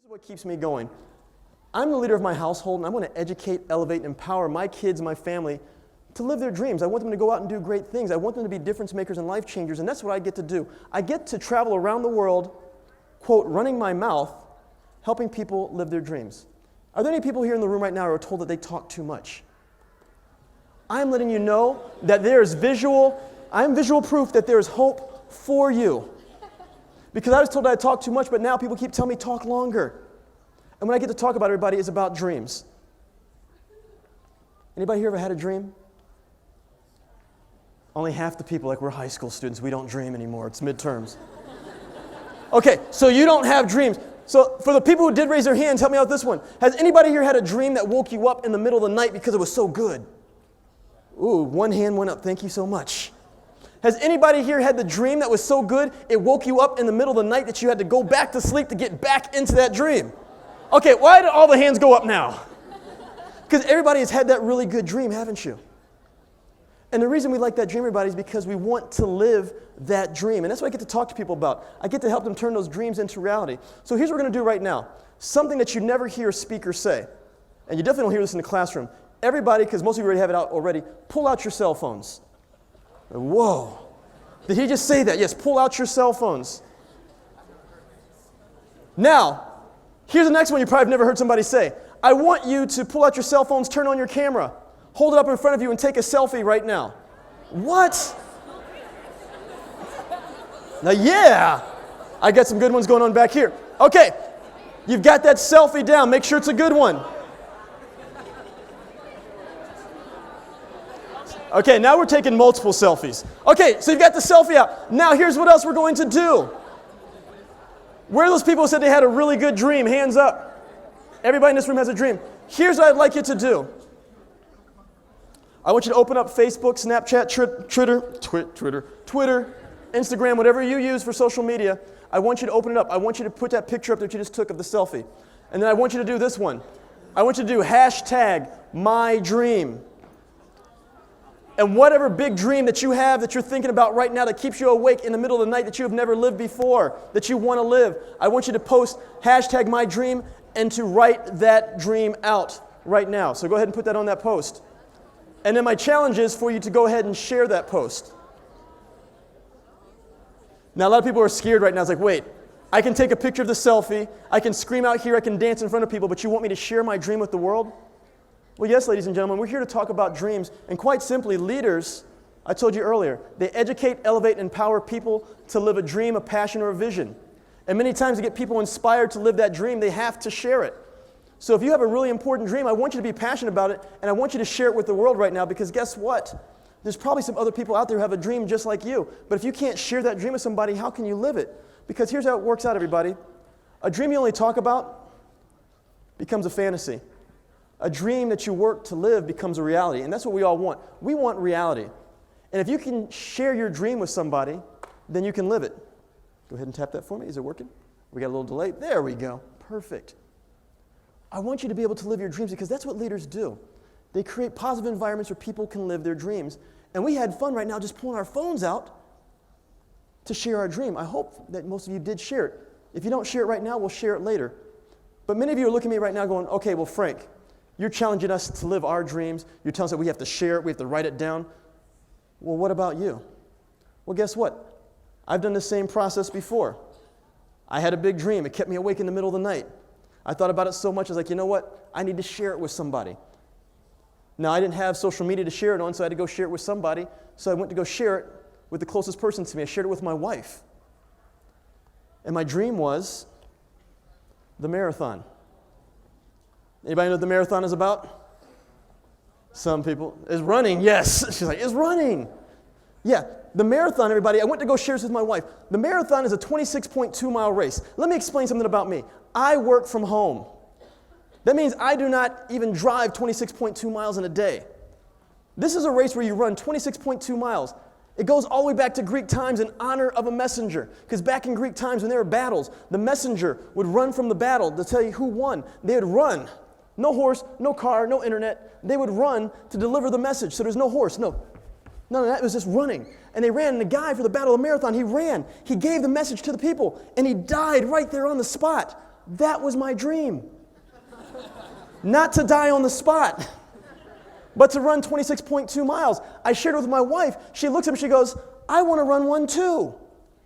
This is what keeps me going. I'm the leader of my household, and I want to educate, elevate, and empower my kids, my family, to live their dreams. I want them to go out and do great things. I want them to be difference makers and life changers, and that's what I get to do. I get to travel around the world, quote, running my mouth, helping people live their dreams. Are there any people here in the room right now who are told that they talk too much? I'm letting you know that I'm visual proof that there is hope for you. Because I was told I talk too much, but now people keep telling me talk longer. And when I get to talk about everybody, it's about dreams. Anybody here ever had a dream? Only half the people, like we're high school students, we don't dream anymore. It's midterms. Okay, so you don't have dreams. So for the people who did raise their hands, help me out with this one. Has anybody here had a dream that woke you up in the middle of the night because it was so good? Ooh, one hand went up. Thank you so much. Has anybody here had the dream that was so good it woke you up in the middle of the night that you had to go back to sleep to get back into that dream? Okay, why did all the hands go up now? Because everybody has had that really good dream, haven't you? And the reason we like that dream, everybody, is because we want to live that dream. And that's what I get to talk to people about. I get to help them turn those dreams into reality. So here's what we're going to do right now. Something that you never hear a speaker say. And you definitely don't hear this in the classroom. Everybody, because most of you already have it out already, pull out your cell phones. Whoa. Did he just say that? Yes, pull out your cell phones. Now, here's the next one you probably have never heard somebody say. I want you to pull out your cell phones, turn on your camera, hold it up in front of you, and take a selfie right now. What? Now, yeah, I got some good ones going on back here. Okay, you've got that selfie down. Make sure it's a good one. Okay, now we're taking multiple selfies. Okay, so you've got the selfie out. Now here's what else we're going to do. Where are those people who said they had a really good dream? Hands up. Everybody in this room has a dream. Here's what I'd like you to do. I want you to open up Facebook, Snapchat, Twitter, Instagram, whatever you use for social media. I want you to open it up. I want you to put that picture up that you just took of the selfie. And then I want you to do this one. I want you to do #MyDream. And whatever big dream that you have that you're thinking about right now that keeps you awake in the middle of the night that you have never lived before, that you want to live, I want you to post #MyDream and to write that dream out right now. So go ahead and put that on that post. And then my challenge is for you to go ahead and share that post. Now, a lot of people are scared right now. It's like, wait, I can take a picture of the selfie, I can scream out here, I can dance in front of people, but you want me to share my dream with the world? Well, yes, ladies and gentlemen, we're here to talk about dreams. And quite simply, leaders, I told you earlier, they educate, elevate, and empower people to live a dream, a passion, or a vision. And many times to get people inspired to live that dream, they have to share it. So if you have a really important dream, I want you to be passionate about it, and I want you to share it with the world right now, because guess what? There's probably some other people out there who have a dream just like you. But if you can't share that dream with somebody, how can you live it? Because here's how it works out, everybody. A dream you only talk about becomes a fantasy. A dream that you work to live becomes a reality, and that's what we all want. We want reality. And if you can share your dream with somebody, then you can live it. Go ahead and tap that for me. Is it working? We got a little delay. There we go. Perfect. I want you to be able to live your dreams because that's what leaders do. They create positive environments where people can live their dreams. And we had fun right now just pulling our phones out to share our dream. I hope that most of you did share it. If you don't share it right now, we'll share it later. But many of you are looking at me right now going, okay, well, Frank, you're challenging us to live our dreams. You're telling us that we have to share it, we have to write it down. Well, what about you? Well, guess what? I've done the same process before. I had a big dream. It kept me awake in the middle of the night. I thought about it so much, I was like, you know what? I need to share it with somebody. Now, I didn't have social media to share it on, so I had to go share it with somebody. So I went to go share it with the closest person to me. I shared it with my wife. And my dream was the marathon. Anybody know what the marathon is about? Some people. Is running, yes. She's like, it's running. Yeah, the marathon, everybody, I went to go share this with my wife. The marathon is a 26.2-mile race. Let me explain something about me. I work from home. That means I do not even drive 26.2 miles in a day. This is a race where you run 26.2 miles. It goes all the way back to Greek times in honor of a messenger. Because back in Greek times when there were battles, the messenger would run from the battle to tell you who won. They would run. No horse, no car, no internet. They would run to deliver the message. So there's no horse, none of that. It was just running. And they ran, and the guy for the Battle of the Marathon, he ran. He gave the message to the people, and he died right there on the spot. That was my dream. Not to die on the spot, but to run 26.2 miles. I shared it with my wife. She looks at me, she goes, I want to run one too.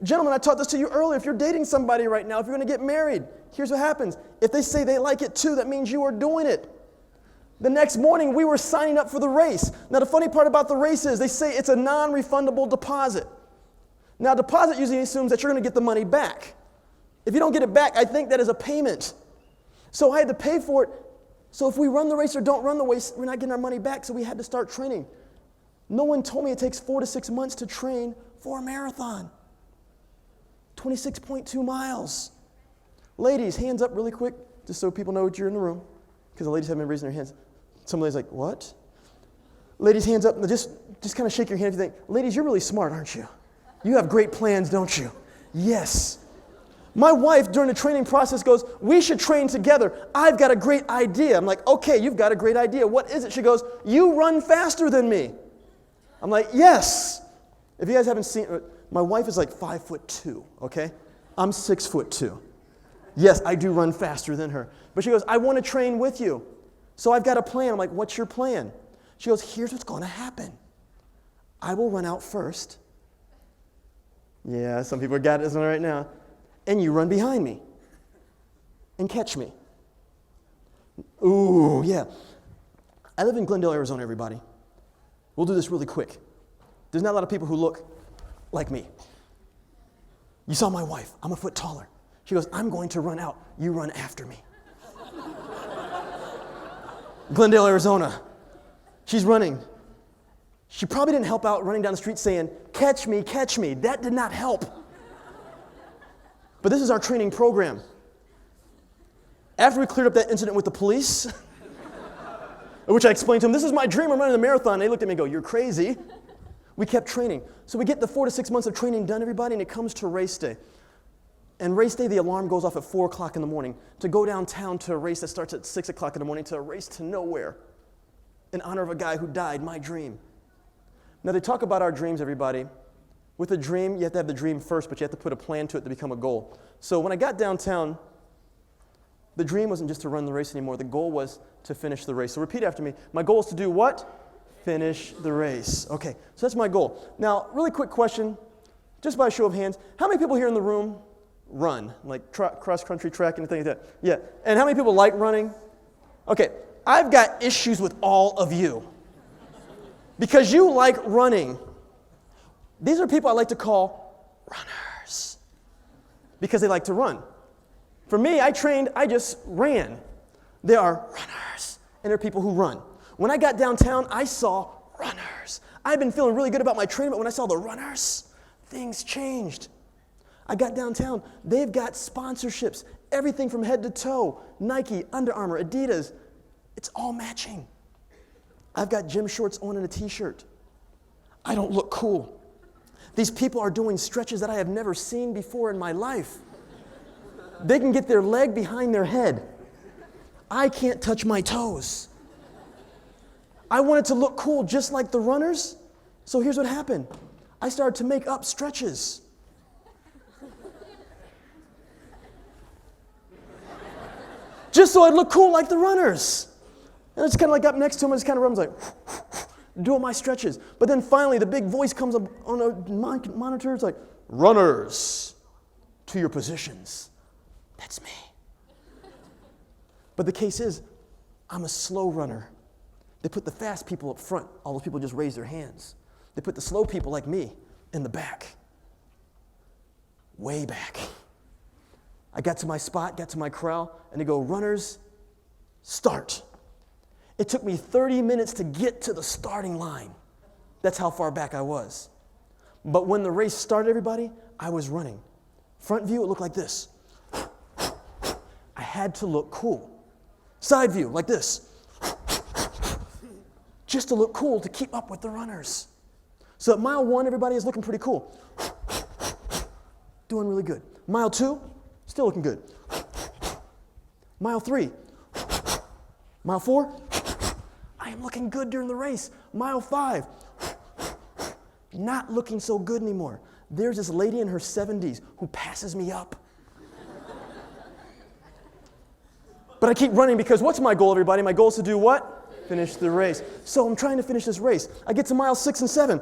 Gentlemen, I taught this to you earlier. If you're dating somebody right now, if you're going to get married, here's what happens. If they say they like it too, that means you are doing it. The next morning, we were signing up for the race. Now, the funny part about the race is they say it's a non-refundable deposit. Now, deposit usually assumes that you're going to get the money back. If you don't get it back, I think that is a payment. So I had to pay for it. So if we run the race or don't run the race, we're not getting our money back, so we had to start training. No one told me it takes 4 to 6 months to train for a marathon. 26.2 miles. Ladies, hands up really quick, just so people know that you're in the room, because the ladies haven't been raising their hands. Some ladies are like, what? Ladies, hands up. Just kind of shake your hand if you think, ladies, you're really smart, aren't you? You have great plans, don't you? Yes. My wife, during the training process, goes, we should train together. I've got a great idea. I'm like, okay, you've got a great idea. What is it? She goes, you run faster than me. I'm like, yes. If you guys haven't seen, my wife is like 5'2", okay? I'm 6'2". Yes, I do run faster than her. But she goes, I want to train with you. So I've got a plan. I'm like, what's your plan? She goes, here's what's going to happen. I will run out first. Yeah, some people got this one right now. And you run behind me and catch me. Ooh, yeah. I live in Glendale, Arizona, everybody. We'll do this really quick. There's not a lot of people who look like me. You saw my wife. I'm a foot taller. She goes, I'm going to run out. You run after me. Glendale, Arizona. She's running. She probably didn't help out running down the street saying, catch me, catch me. That did not help. But this is our training program. After we cleared up that incident with the police, which I explained to them, this is my dream, I'm running the marathon. They looked at me and go, you're crazy. We kept training. So we get the 4 to 6 months of training done, everybody, and it comes to race day. And race day, the alarm goes off at 4 o'clock in the morning to go downtown to a race that starts at 6 o'clock in the morning, to a race to nowhere in honor of a guy who died, my dream. Now, they talk about our dreams, everybody. With a dream, you have to have the dream first, but you have to put a plan to it to become a goal. So when I got downtown, the dream wasn't just to run the race anymore. The goal was to finish the race. So repeat after me. My goal is to do what? Finish the race. Okay, so that's my goal. Now, really quick question, just by a show of hands. How many people here in the room run, like cross-country track and things like that? Yeah. And how many people like running? Okay, I've got issues with all of you because you like running. These are people I like to call runners because they like to run. For me, I trained, I just ran. There are runners, and there are people who run. When I got downtown, I saw runners. I've been feeling really good about my training, but when I saw the runners, things changed. I got downtown. They've got sponsorships, everything from head to toe, Nike, Under Armour, Adidas. It's all matching. I've got gym shorts on and a t-shirt. I don't look cool. These people are doing stretches that I have never seen before in my life. They can get their leg behind their head. I can't touch my toes. I wanted to look cool just like the runners, so here's what happened. I started to make up stretches. Just so I'd look cool like the runners. And it's kind of like up next to him, and it's kind of runs like, doing my stretches. But then finally, the big voice comes up on a monitor. It's like, runners, to your positions. That's me. But the case is, I'm a slow runner. They put the fast people up front. All those people just raise their hands. They put the slow people like me in the back. Way back. I got to my spot, got to my corral, and they go, runners, start. It took me 30 minutes to get to the starting line. That's how far back I was. But when the race started, everybody, I was running. Front view, it looked like this. I had to look cool. Side view, like this. Just to look cool, to keep up with the runners. So at mile 1, everybody is looking pretty cool. Doing really good. Mile 2, still looking good. Mile 3, mile 4, I am looking good during the race. Mile 5, not looking so good anymore. There's this lady in her 70s who passes me up. But I keep running because what's my goal, everybody? My goal is to do what? Finish the race. So I'm trying to finish this race. I get to mile 6 and 7.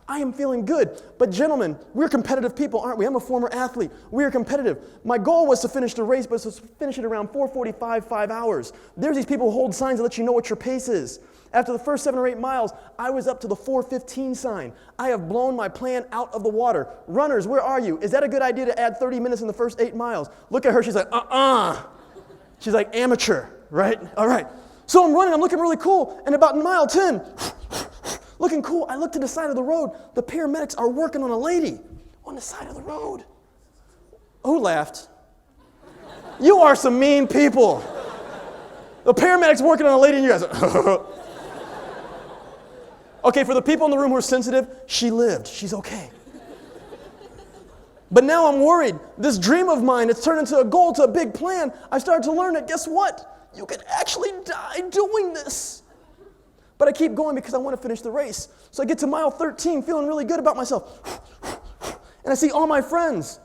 I am feeling good. But gentlemen, we're competitive people, aren't we? I'm a former athlete. We are competitive. My goal was to finish the race, but to finish it around 4:45, 5 hours. There's these people who hold signs that let you know what your pace is. After the first 7 or 8 miles, I was up to the 4:15 sign. I have blown my plan out of the water. Runners, where are you? Is that a good idea to add 30 minutes in the first 8 miles? Look at her. She's like, She's like, amateur, right? All right. So I'm running. I'm looking really cool. And about mile 10, looking cool, I look to the side of the road. The paramedics are working on a lady on the side of the road. Who laughed? You are some mean people. The paramedics working on a lady and you guys are, Okay, for the people in the room who are sensitive, she lived. She's okay. But now I'm worried. This dream of mine, it's turned into a goal, to a big plan. I started to learn that, guess what? You can actually die doing this. But I keep going because I want to finish the race. So I get to mile 13 feeling really good about myself. And I see all my friends.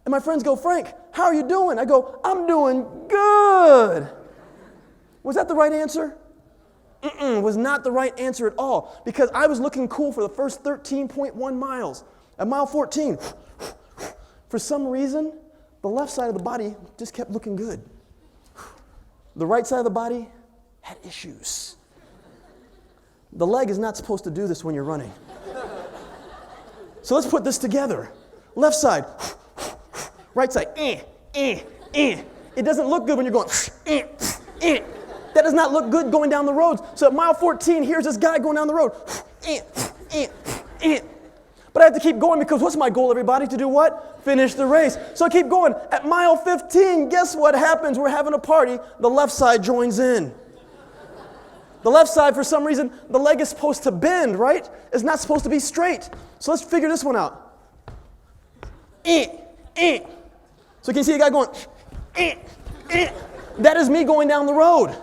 And my friends go, Frank, how are you doing? I go, I'm doing good. Was that the right answer? Was not the right answer at all. Because I was looking cool for the first 13.1 miles. At mile 14, for some reason, the left side of the body just kept looking good. The right side of the body had issues. The leg is not supposed to do this when you're running. So let's put this together. Left side, right side, It doesn't look good when you're going, That does not look good going down the roads. So at mile 14, here's this guy going down the road. But I have to keep going because what's my goal, everybody? To do what? Finish the race. So I keep going. At mile 15, guess what happens? We're having a party. The left side joins in. The left side, for some reason, the leg is supposed to bend, right? It's not supposed to be straight. So let's figure this one out. So can you see a guy going, That is me going down the road.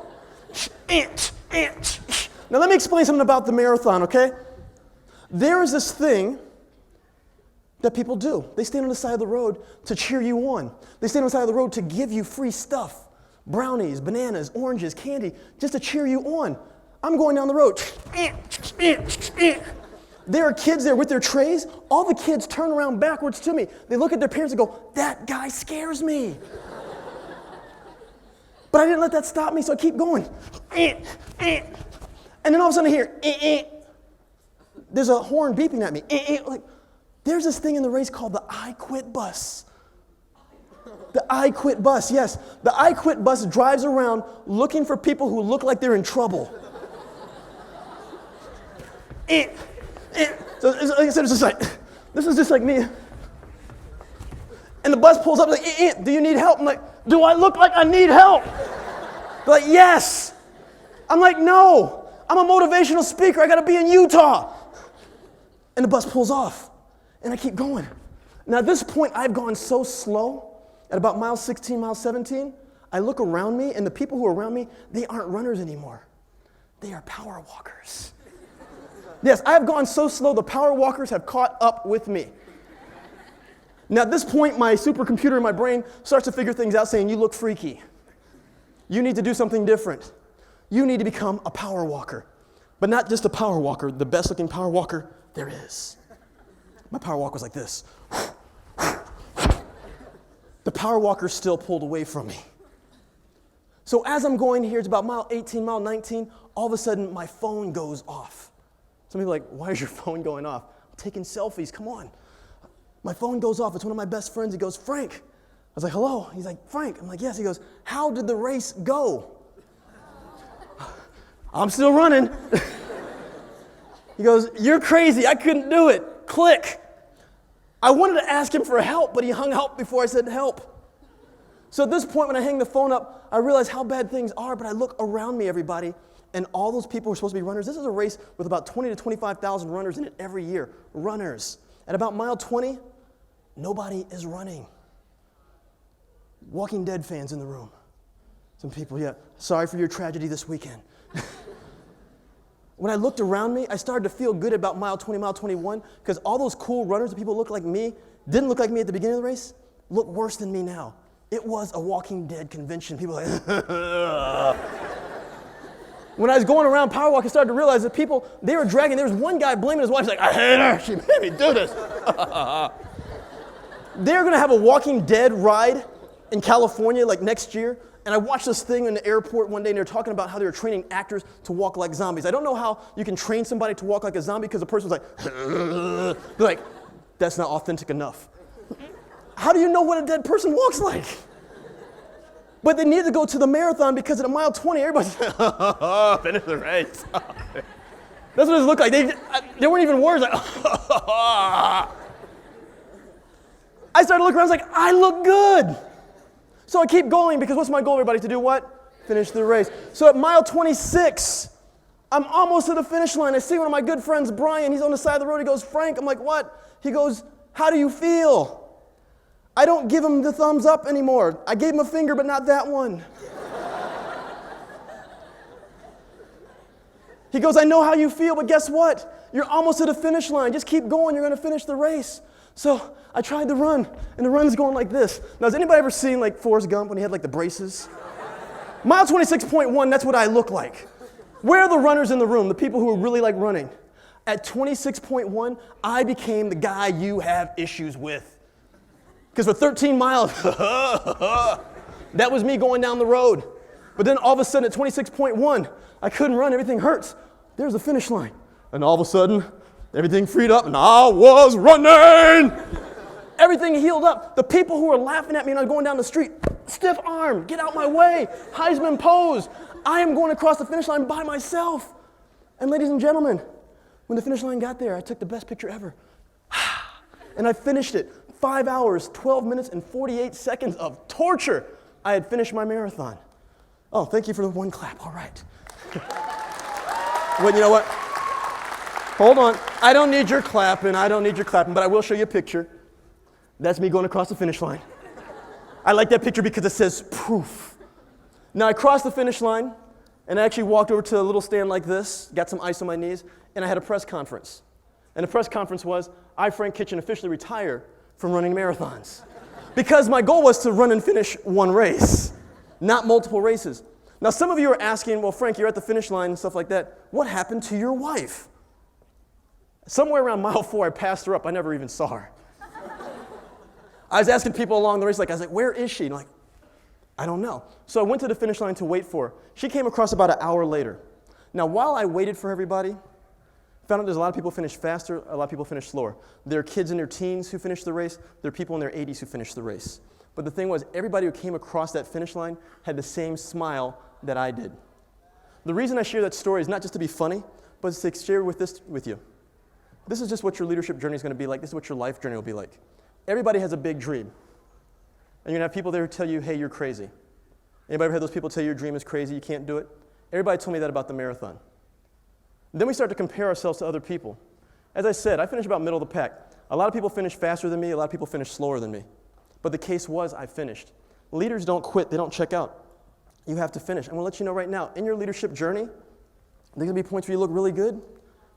Now let me explain something about the marathon, okay? There is this thing that people do. They stand on the side of the road to cheer you on. They stand on the side of the road to give you free stuff. Brownies, bananas, oranges, candy, just to cheer you on. I'm going down the road. There are kids there with their trays. All the kids turn around backwards to me. They look at their parents and go, that guy scares me. But I didn't let that stop me, so I keep going. And then all of a sudden I hear, there's a horn beeping at me. Like, there's this thing in the race called the I Quit bus. The I Quit bus, yes. The I Quit bus drives around looking for people who look like they're in trouble. So like I said, this is just like me. And the bus pulls up like, do you need help? I'm like, do I look like I need help? They're like, yes. I'm like, no. I'm a motivational speaker. I got to be in Utah. And the bus pulls off. And I keep going. Now at this point, I've gone so slow. At about mile 16, mile 17, I look around me, and the people who are around me, they aren't runners anymore. They are power walkers. Yes, I have gone so slow, the power walkers have caught up with me. Now at this point, my supercomputer in my brain starts to figure things out, saying, you look freaky. You need to do something different. You need to become a power walker. But not just a power walker, the best looking power walker there is. My power walk was like this. The power walker still pulled away from me. So as I'm going here, it's about mile 18, mile 19, all of a sudden my phone goes off. Some people are like, why is your phone going off? I'm taking selfies, come on. My phone goes off, it's one of my best friends. He goes, Frank. I was like, hello? He's like, Frank. I'm like, yes. He goes, how did the race go? I'm still running. He goes, you're crazy, I couldn't do it. Click. I wanted to ask him for help, but he hung up before I said help. So at this point, when I hang the phone up, I realize how bad things are, but I look around me, everybody, and all those people who are supposed to be runners. This is a race with about 20 to 25,000 runners in it every year. Runners. At about mile 20, nobody is running. Walking Dead fans in the room. Some people, yeah, sorry for your tragedy this weekend. When I looked around me, I started to feel good about mile 20, mile 21, because all those cool runners, the people who look like me, didn't look like me at the beginning of the race, look worse than me now. It was a Walking Dead convention. People were like, when I was going around Power Walk, I started to realize that people, they were dragging. There was one guy blaming his wife. He's like, I hate her. She made me do this. They're going to have a Walking Dead ride in California like next year. And I watched this thing in the airport one day, and they were talking about how they were training actors to walk like zombies. I don't know how you can train somebody to walk like a zombie because the person's like, they're like, that's not authentic enough. How do you know what a dead person walks like? But they needed to go to the marathon because at a mile 20, everybody's like, finish the race. That's what it looked like. They weren't even words. Like, I started looking around, I was like, I look good. So I keep going because what's my goal, everybody? To do what? Finish the race. So at mile 26, I'm almost to the finish line. I see one of my good friends, Brian. He's on the side of the road. He goes, Frank. I'm like, what? He goes, how do you feel? I don't give him the thumbs up anymore. I gave him a finger, but not that one. He goes, I know how you feel, but guess what? You're almost to the finish line. Just keep going. You're going to finish the race. So I tried to run, and the run's going like this. Now, has anybody ever seen like Forrest Gump when he had like the braces? Mile 26.1, that's what I look like. Where are the runners in the room, the people who are really like running? At 26.1, I became the guy you have issues with. Because for 13 miles, that was me going down the road. But then all of a sudden at 26.1, I couldn't run, everything hurts. There's the finish line. And all of a sudden, everything freed up and I was running. Everything healed up. The people who were laughing at me when I was going down the street, stiff arm, get out my way, Heisman pose. I am going across the finish line by myself. And ladies and gentlemen, when the finish line got there, I took the best picture ever. And I finished it. 5 hours, 12 minutes, and 48 seconds of torture. I had finished my marathon. Oh, thank you for the one clap. All right. Well, you know what? Hold on. I don't need your clapping. But I will show you a picture. That's me going across the finish line. I like that picture because it says proof. Now, I crossed the finish line, and I actually walked over to a little stand like this, got some ice on my knees, and I had a press conference. And the press conference was, I, Frank Kitchen, officially retire from running marathons. Because my goal was to run and finish one race, not multiple races. Now, some of you are asking, well, Frank, you're at the finish line and stuff like that. What happened to your wife? Somewhere around mile 4, I passed her up. I never even saw her. I was asking people along the race, I was like, where is she? And I don't know. So I went to the finish line to wait for her. She came across about an hour later. Now, while I waited for everybody, found out there's a lot of people finish faster, a lot of people finish slower. There are kids in their teens who finish the race. There are people in their 80s who finish the race. But the thing was, everybody who came across that finish line had the same smile that I did. The reason I share that story is not just to be funny, but it's to share this with you. This is just what your leadership journey is going to be like. This is what your life journey will be like. Everybody has a big dream. And you're going to have people there who tell you, hey, you're crazy. Anybody ever had those people tell you your dream is crazy, you can't do it? Everybody told me that about the marathon. Then we start to compare ourselves to other people. As I said, I finished about middle of the pack. A lot of people finish faster than me. A lot of people finish slower than me. But the case was I finished. Leaders don't quit. They don't check out. You have to finish. I'm going to let you know right now, in your leadership journey, there's going to be points where you look really good, and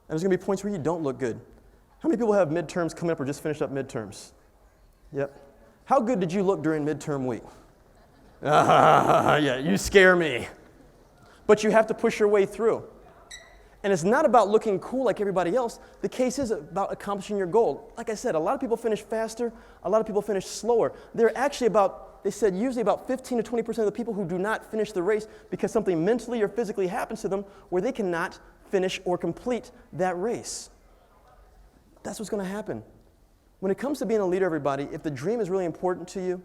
there's going to be points where you don't look good. How many people have midterms coming up or just finished up midterms? Yep. How good did you look during midterm week? Yeah, you scare me. But you have to push your way through. And it's not about looking cool like everybody else. The case is about accomplishing your goal. Like I said, a lot of people finish faster. A lot of people finish slower. They're actually they said usually about 15 to 20% of the people who do not finish the race because something mentally or physically happens to them where they cannot finish or complete that race. That's what's going to happen. When it comes to being a leader, everybody, if the dream is really important to you,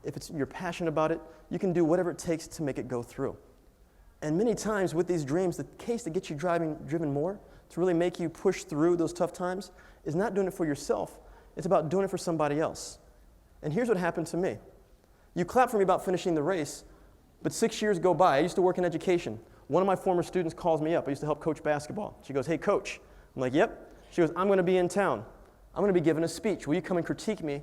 if you're passionate about it, you can do whatever it takes to make it go through. And many times with these dreams, the case that gets you driven more, to really make you push through those tough times, is not doing it for yourself. It's about doing it for somebody else. And here's what happened to me. You clap for me about finishing the race, but 6 years go by. I used to work in education. One of my former students calls me up. I used to help coach basketball. She goes, hey, coach. I'm like, yep. She goes, I'm going to be in town. I'm going to be giving a speech. Will you come and critique me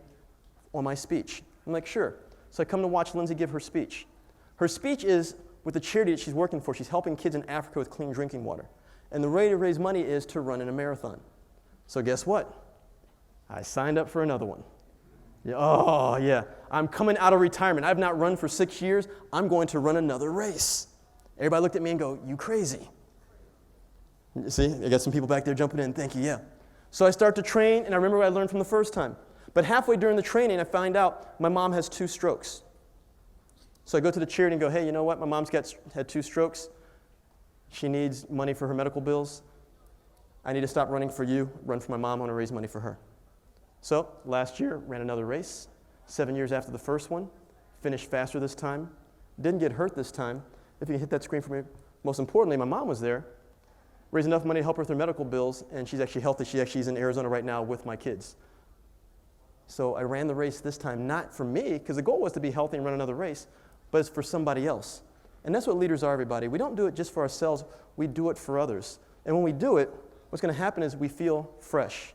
on my speech? I'm like, sure. So I come to watch Lindsay give her speech. Her speech is with the charity that she's working for. She's helping kids in Africa with clean drinking water. And the way to raise money is to run in a marathon. So guess what? I signed up for another one. Yeah, oh, yeah. I'm coming out of retirement. I've not run for 6 years. I'm going to run another race. Everybody looked at me and go, you crazy. See, I got some people back there jumping in. Thank you, yeah. So I start to train, and I remember what I learned from the first time. But halfway during the training, I find out my mom has 2 strokes. So I go to the charity and go, hey, you know what? My mom's had 2 strokes. She needs money for her medical bills. I need to stop running for you, run for my mom. I want to raise money for her. So last year, ran another race, 7 years after the first one, finished faster this time, didn't get hurt this time. If you can hit that screen for me. Most importantly, my mom was there, raised enough money to help her with her medical bills, and she's actually healthy. She actually is in Arizona right now with my kids. So I ran the race this time, not for me, because the goal was to be healthy and run another race, but it's for somebody else. And that's what leaders are, everybody. We don't do it just for ourselves. We do it for others. And when we do it, what's going to happen is we feel fresh.